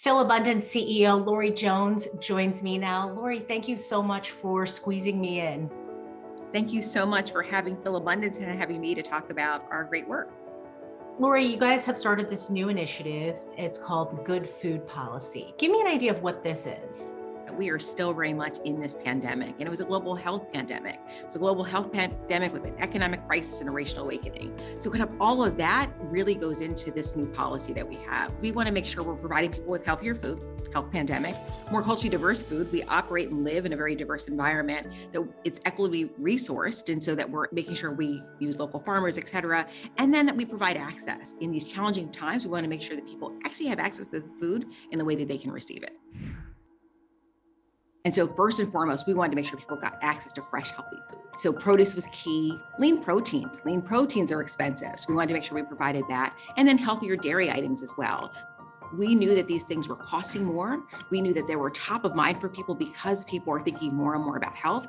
Philabundance CEO Loree Jones joins me now. Loree, thank you so much for squeezing me in. Thank you so much for having Philabundance and having me to talk about our great work. Loree, you guys have started this new initiative. It's called the Good Food Policy. Give me an idea of what this is. We are still very much in this pandemic, and it was a global health pandemic. It's a global health pandemic with an economic crisis and a racial awakening. So kind of all of that really goes into this new policy that we have. We want to make sure we're providing people with healthier food, health pandemic, more culturally diverse food. We operate and live in a very diverse environment, that it's equitably resourced, and so that we're making sure we use local farmers, et cetera, and then that we provide access. In these challenging times, we want to make sure that people actually have access to the food in the way that they can receive it. And so first and foremost, we wanted to make sure people got access to fresh, healthy food. So produce was key. Lean proteins are expensive. So we wanted to make sure we provided that. And then healthier dairy items as well. We knew that these things were costing more. We knew that they were top of mind for people because people are thinking more and more about health.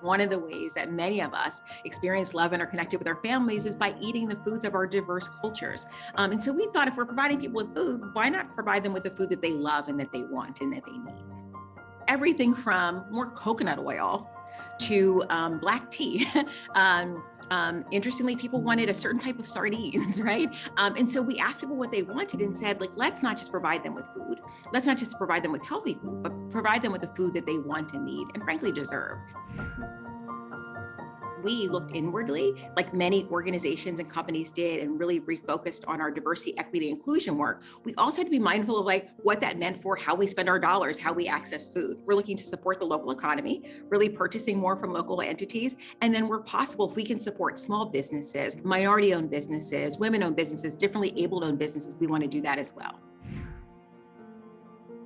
One of the ways that many of us experience love and are connected with our families is by eating the foods of our diverse cultures. And so we thought, if we're providing people with food, why not provide them with the food that they love and that they want and that they need? Everything from more coconut oil to black tea. Interestingly, people wanted a certain type of sardines, right? And so we asked people what they wanted and said, let's not just provide them with food. Let's not just provide them with healthy food, but provide them with the food that they want and need and frankly deserve. We looked inwardly, like many organizations and companies did, and really refocused on our diversity, equity, inclusion work. We also had to be mindful of what that meant for how we spend our dollars, how we access food. We're looking to support the local economy, really purchasing more from local entities. And then where possible, if we can support small businesses, minority-owned businesses, women-owned businesses, differently able-owned businesses, we want to do that as well.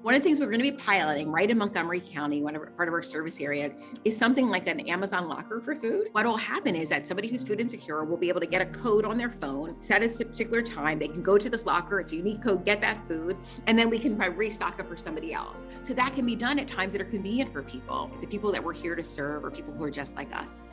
One of the things we're going to be piloting right in Montgomery County, part of our service area, is something like an Amazon locker for food. What will happen is that somebody who's food insecure will be able to get a code on their phone, set at a particular time. They can go to this locker, it's a unique code, get that food, and then we can restock it for somebody else. So that can be done at times that are convenient for people, the people that we're here to serve or people who are just like us.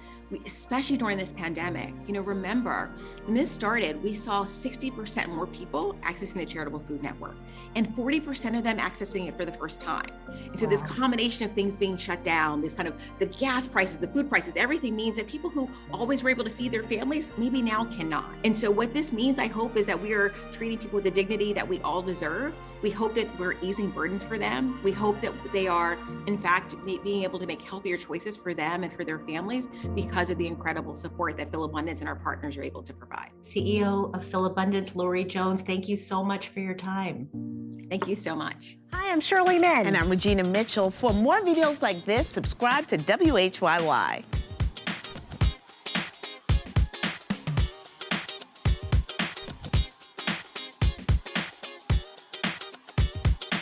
Especially during this pandemic, remember when this started, we saw 60% more people accessing the Charitable Food Network and 40% of them accessing it for the first time. And so This combination of things being shut down, this kind of the gas prices, the food prices, everything means that people who always were able to feed their families maybe now cannot. And so what this means, I hope, is that we are treating people with the dignity that we all deserve. We hope that we're easing burdens for them. We hope that they are, in fact, being able to make healthier choices for them and for their families because of the incredible support that Philabundance and our partners are able to provide. CEO of Philabundance, Loree Jones, thank you so much for your time. Thank you so much. Hi, I'm Shirley. And I'm Regina Mitchell. For more videos like this, subscribe to WHYY.